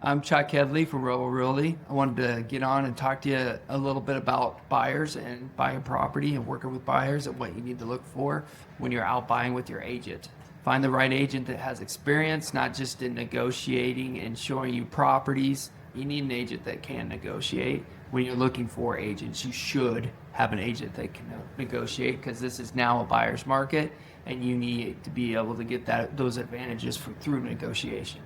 I'm Chuck Headley from Revel Realty. I wanted to get on and talk to you a little bit about buyers and buying property and working with buyers and what you need to look for when you're out buying with your agent. Find the right agent that has experience, not just in negotiating and showing you properties. You need an agent that can negotiate. When you're looking for agents, you should have an agent that can negotiate, because this is now a buyer's market and you need to be able to get those advantages through negotiation.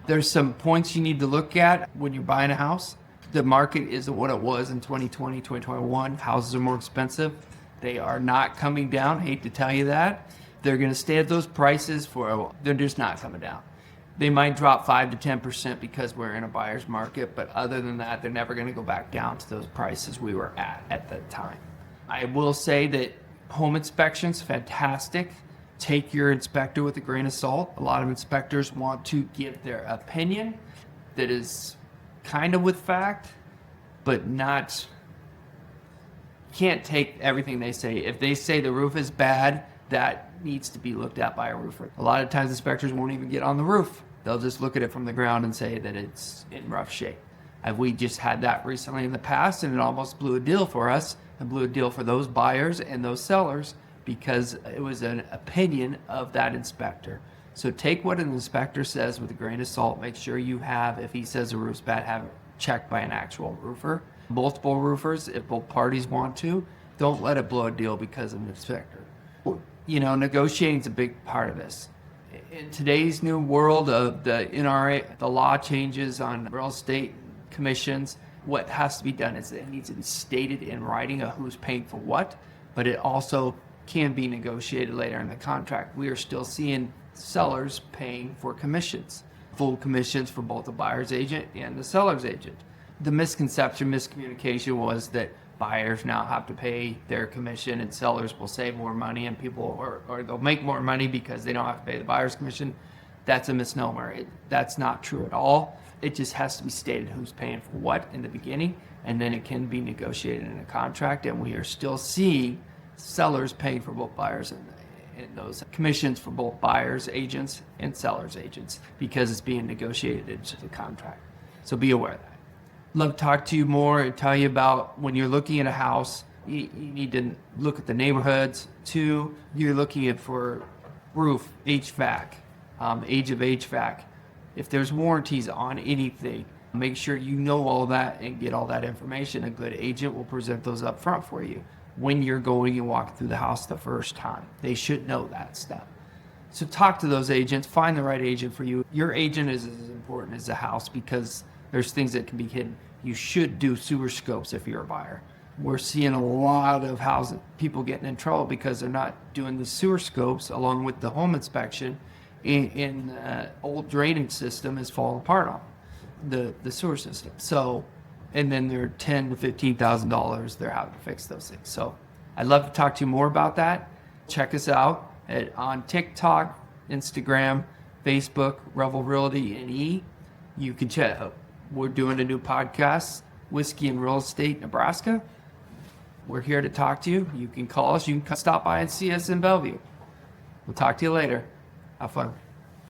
There's some points you need to look at when you're buying a house. The market isn't what it was in 2020, 2021. Houses are more expensive. They are not coming down. Hate to tell you that. They're going to stay at those prices for a while. They're just not coming down. They might drop 5 to 10% because we're in a buyer's market, but other than that, they're never going to go back down to those prices we were at that time. I will say that home inspections, fantastic. Take your inspector with a grain of salt. A lot of inspectors want to give their opinion that is kind of with fact, but not, can't take everything they say. If they say the roof is bad, that needs to be looked at by a roofer. A lot of times inspectors won't even get on the roof. They'll just look at it from the ground and say that it's in rough shape. We just had that recently in the past, and it almost blew a deal for us and blew a deal for those buyers and those sellers, because it was an opinion of that inspector. So take what an inspector says with a grain of salt. Make sure you have, if he says a roof's bad, have it checked by an actual roofer. Multiple roofers, if both parties want to. Don't let it blow a deal because of an inspector. You know, negotiating is a big part of this. In today's new world of the NRA, the law changes on real estate commissions, what has to be done is it needs to be stated in writing of who's paying for what, but it also can be negotiated later in the contract. We are still seeing sellers paying for commissions, full commissions for both the buyer's agent and the seller's agent. The miscommunication was that buyers now have to pay their commission and sellers will save more money, and people, or they'll make more money because they don't have to pay the buyer's commission. That's a misnomer. That's not true at all. It just has to be stated who's paying for what in the beginning, and then it can be negotiated in a contract. And we are still seeing sellers paying for both buyers and those commissions for both buyers agents and sellers agents, because it's being negotiated into the contract. So be aware of that. Love to talk to you more and tell you about when you're looking at a house, you need to look at the neighborhoods. 2, you're looking at for roof, HVAC, age of HVAC. If there's warranties on anything, make sure you know all that and get all that information. A good agent will present those up front for you when you're going and walking through the house the first time. They should know that stuff. So talk to those agents, find the right agent for you. Your agent is as important as the house, because there's things that can be hidden. You should do sewer scopes if you're a buyer. We're seeing a lot of housing people getting in trouble because they're not doing the sewer scopes along with the home inspection, and old drainage system is falling apart on the sewer system. So, and then they're $10,000 to $15,000 they're having to fix those things. So I'd love to talk to you more about that. Check us out on TikTok, Instagram, Facebook, Revel Realty NE. You can check. We're doing a new podcast, Whiskey and Real Estate, Nebraska. We're here to talk to you. You can call us. You can stop by and see us in Bellevue. We'll talk to you later. Have fun.